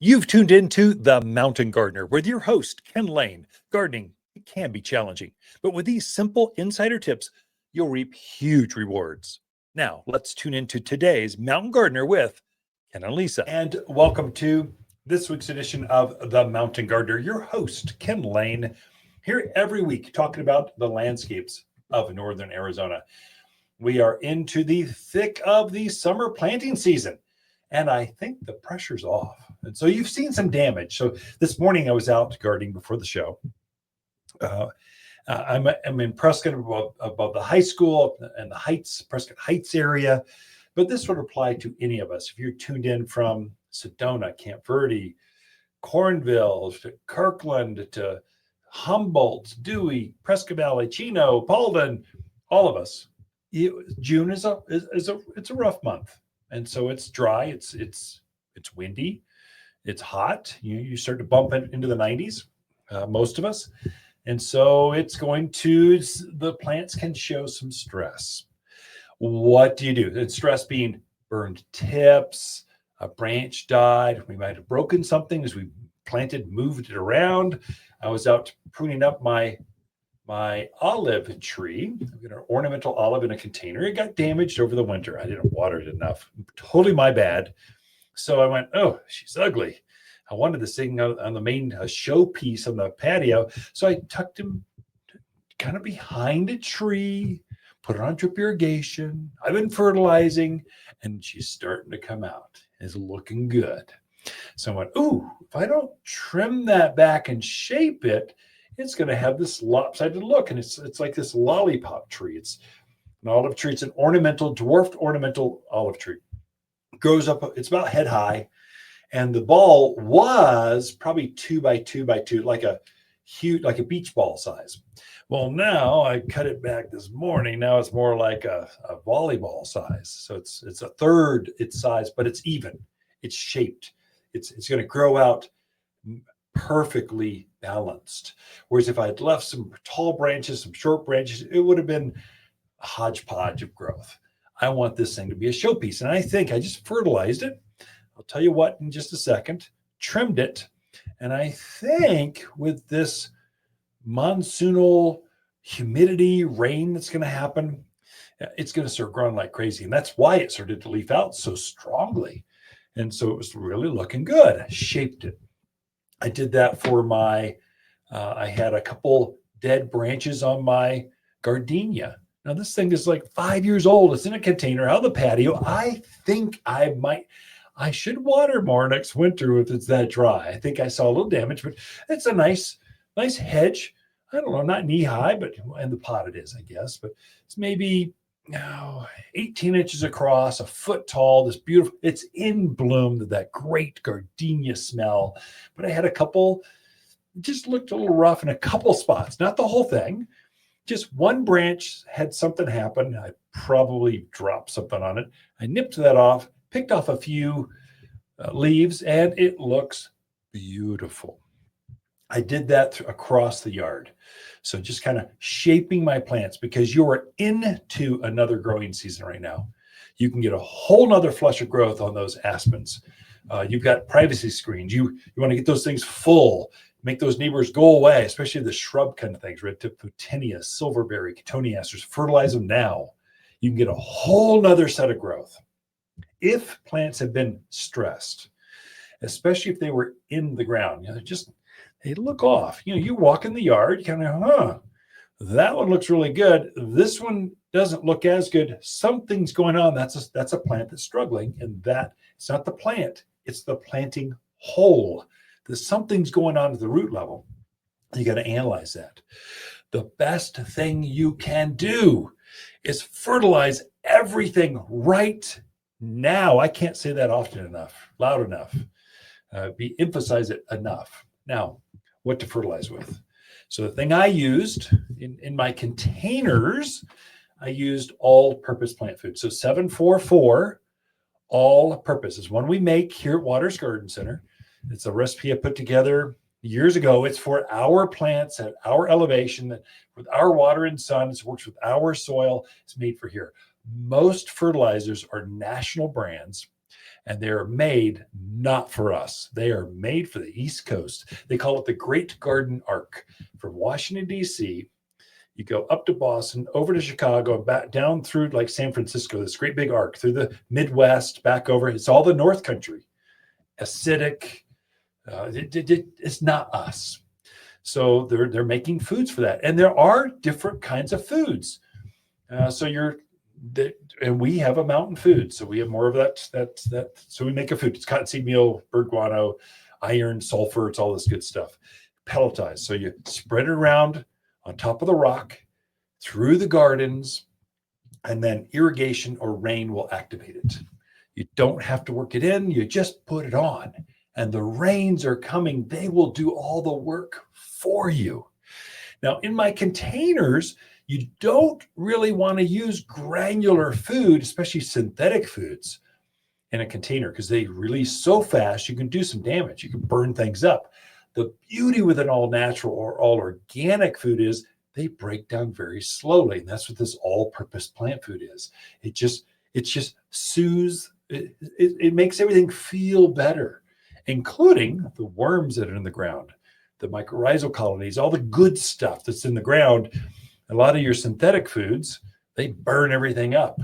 You've tuned into The Mountain Gardener with your host, Ken Lain. Gardening, it can be challenging, but with these simple insider tips, you'll reap huge rewards. Now, let's tune into today's Mountain Gardener with Ken and Lisa. And welcome to this week's edition of The Mountain Gardener. Your host, Ken Lain, here every week talking about the landscapes of northern Arizona. We are into the thick of the summer planting season, and I think the pressure's off. And so you've seen some damage. So this morning I was out gardening before the show. I'm in Prescott above the high school and the Heights, Prescott Heights area. But this would apply to any of us. If you're tuned in from Sedona, Camp Verde, Cornville, to Kirkland, to Humboldt, Dewey, Prescott Valley, Chino, Paulden, all of us. June is a rough month. And so it's dry, it's windy, it's hot. You start to bump into the 90s, most of us. And so the plants can show some stress. What do you do? And stress being burned tips, a branch died. We might have broken something as we moved it around. I was out pruning up my olive tree. I've got an ornamental olive in a container. It got damaged over the winter. I didn't water it enough. Totally my bad. So I went, oh, she's ugly. I wanted this thing on the main showpiece on the patio. So I tucked him kind of behind a tree, put it on drip irrigation. I've been fertilizing, and she's starting to come out. It's looking good. So I went, ooh, if I don't trim that back and shape it, it's going to have this lopsided look. And it's like this lollipop tree. It's an olive tree. It's an dwarfed ornamental olive tree. Grows up, it's about head high. And the ball was probably 2 by 2 by 2, like a beach ball size. Well, now I cut it back this morning. Now it's more like a volleyball size. So it's a third its size, but it's even. It's shaped. It's going to grow out perfectly balanced. Whereas if I had left some tall branches, some short branches, it would have been a hodgepodge of growth. I want this thing to be a showpiece. And I think I just fertilized it. I'll tell you what in just a second. Trimmed it. And I think with this monsoonal humidity, rain that's going to happen, it's going to start growing like crazy. And that's why it started to leaf out so strongly. And so it was really looking good. I shaped it. I did that for I had a couple dead branches on my gardenia. Now this thing is like 5 years old. It's in a container out of the patio. I think I should water more next winter if it's that dry. I think I saw a little damage, but it's a nice hedge. I don't know, not knee high, but in the pot it is, I guess. But it's maybe 18 inches across, a foot tall, this beautiful, it's in bloom, that great gardenia smell. But I had a couple, just looked a little rough in a couple spots, not the whole thing. Just one branch had something happen. I probably dropped something on it. I nipped that off, picked off a few leaves, and it looks beautiful. I did that across the yard. So just kind of shaping my plants, because you're into another growing season right now. You can get a whole nother flush of growth on those aspens. You've got privacy screens. You want to get those things full, make those neighbors go away, especially the shrub kind of things, red tip photinia, silverberry, cotoneasters. Fertilize them now. You can get a whole nother set of growth. If plants have been stressed, especially if they were in the ground, they look off. You walk in the yard, you kind of, that one looks really good. This one doesn't look as good. Something's going on. That's a plant that's struggling, and that it's not the plant, it's the planting hole. There's something's going on at the root level. You got to analyze that. The best thing you can do is fertilize everything right now. I can't say that loud enough. Emphasize it enough. Now, what to fertilize with. So the thing I used in my containers, I used all-purpose plant food. So 744 all-purpose is one we make here at Waters Garden Center. It's a recipe I put together years ago. It's for our plants at our elevation, with our water and sun. It works with our soil. It's made for here. Most fertilizers are national brands. and they're made not for us. They are made for the East Coast. They call it the Great Garden Arc. From Washington, D.C., you go up to Boston, over to Chicago, and back down through like San Francisco, this great big arc through the Midwest, back over. It's all the North Country. Acidic. It's not us. So they're making foods for that. And there are different kinds of foods. And we have a mountain food. So we have more of that. So we make a food. It's cottonseed meal, bird guano, iron, sulfur. It's all this good stuff. Pelletized. So you spread it around on top of the rock, through the gardens, and then irrigation or rain will activate it. You don't have to work it in, you just put it on. And the rains are coming, they will do all the work for you. Now, in my containers, you don't really want to use granular food, especially synthetic foods, in a container because they release so fast, you can do some damage. You can burn things up. The beauty with an all natural or all organic food is they break down very slowly. And that's what this all-purpose plant food is. It just soothes, it makes everything feel better, including the worms that are in the ground, the mycorrhizal colonies, all the good stuff that's in the ground. A lot of your synthetic foods, they burn everything up.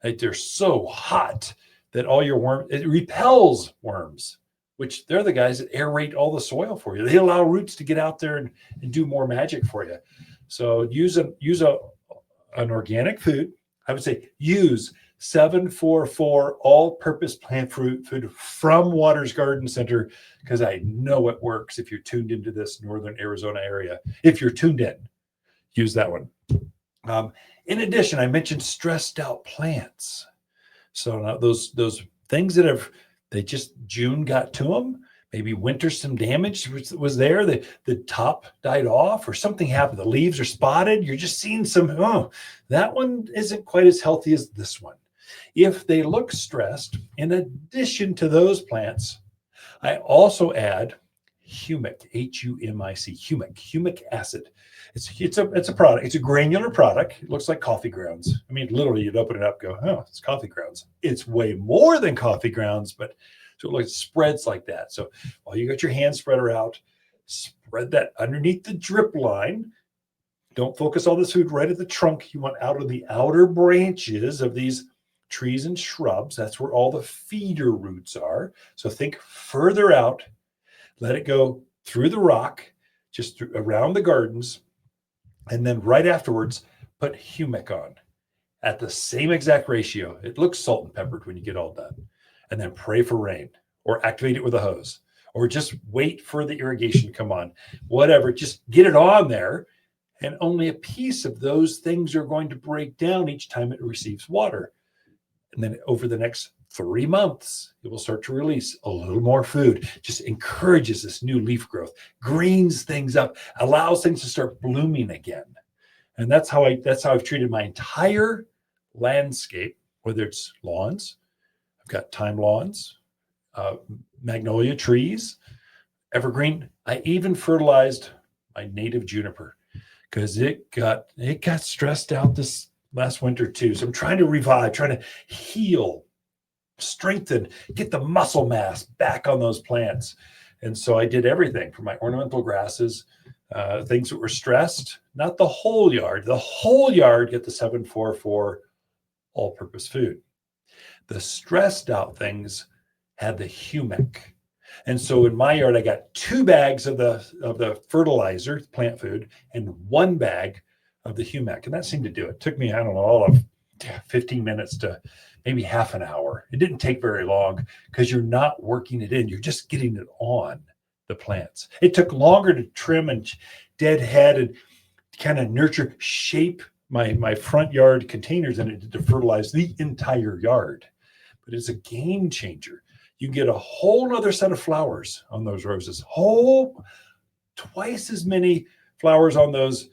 They're so hot that all your worms, it repels worms, which they're the guys that aerate all the soil for you. They allow roots to get out there and do more magic for you. So use an organic food. I would say use 744 all-purpose plant food from Waters Garden Center, because I know it works if you're tuned into this northern Arizona area. If you're tuned in, use that one. In addition, I mentioned stressed out plants. So now those things that June got to them, maybe winter, some damage was there. The top died off or something happened. The leaves are spotted. You're just seeing that one isn't quite as healthy as this one. If they look stressed, in addition to those plants, I also add humic, H-U-M-I-C, humic acid. It's a product. It's a granular product. It looks like coffee grounds. I mean, literally, you'd open it up, go, oh, it's coffee grounds. It's way more than coffee grounds, but so it spreads like that. So while you got your hand spreader out, spread that underneath the drip line. Don't focus all this food right at the trunk. You want out of the outer branches of these trees and shrubs. That's where all the feeder roots are. So think further out. Let it go through the rock, just around the gardens. And then right afterwards, put humic on at the same exact ratio. It looks salt and peppered when you get all done. And then pray for rain or activate it with a hose or just wait for the irrigation to come on. Whatever, just get it on there. And only a piece of those things are going to break down each time it receives water. And then over the next 3 months, it will start to release a little more food, just encourages this new leaf growth, greens things up, allows things to start blooming again. And that's how I've treated my entire landscape, whether it's lawns, I've got thyme lawns, magnolia trees, evergreen. I even fertilized my native juniper because it got stressed out this last winter too. So I'm trying to revive, trying to heal, strengthen, get the muscle mass back on those plants. And so I did everything from my ornamental grasses, things that were stressed, not the whole yard. The whole yard get the 744 all-purpose food. The stressed out things had the humic. And so in my yard, I got 2 bags of the fertilizer, plant food, and 1 bag of the humic. And that seemed to do it. It took me, I don't know, all of 15 minutes to maybe half an hour. It didn't take very long because you're not working it in. You're just getting it on the plants. It took longer to trim and deadhead and kind of nurture, shape my front yard containers than it did to fertilize the entire yard. But it's a game changer. You get a whole nother set of flowers on those roses, twice as many flowers on those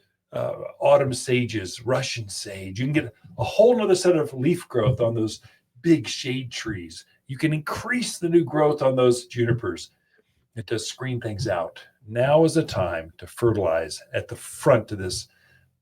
autumn sages, Russian sage. You can get a whole nother set of leaf growth on those big shade trees. You can increase the new growth on those junipers. It does screen things out. Now is the time to fertilize at the front of this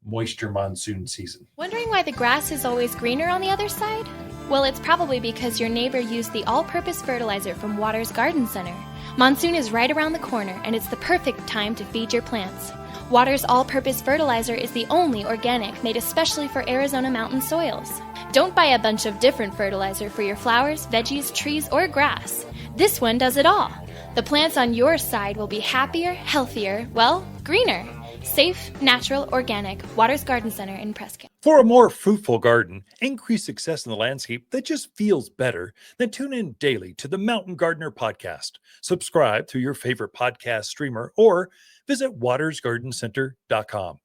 moisture monsoon season. Wondering why the grass is always greener on the other side? Well, it's probably because your neighbor used the all-purpose fertilizer from Waters Garden Center. Monsoon is right around the corner, and it's the perfect time to feed your plants. Waters all-purpose fertilizer is the only organic made especially for Arizona mountain soils. Don't buy a bunch of different fertilizer for your flowers, veggies, trees, or grass. This one does it all. The plants on your side will be happier, healthier, well, greener. Safe, natural, organic. Waters Garden Center in Prescott. For a more fruitful garden, increased success in the landscape that just feels better, then tune in daily to the Mountain Gardener podcast. Subscribe through your favorite podcast streamer or visit watersgardencenter.com.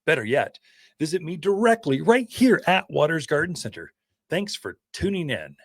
Better yet, visit me directly right here at Waters Garden Center. Thanks for tuning in.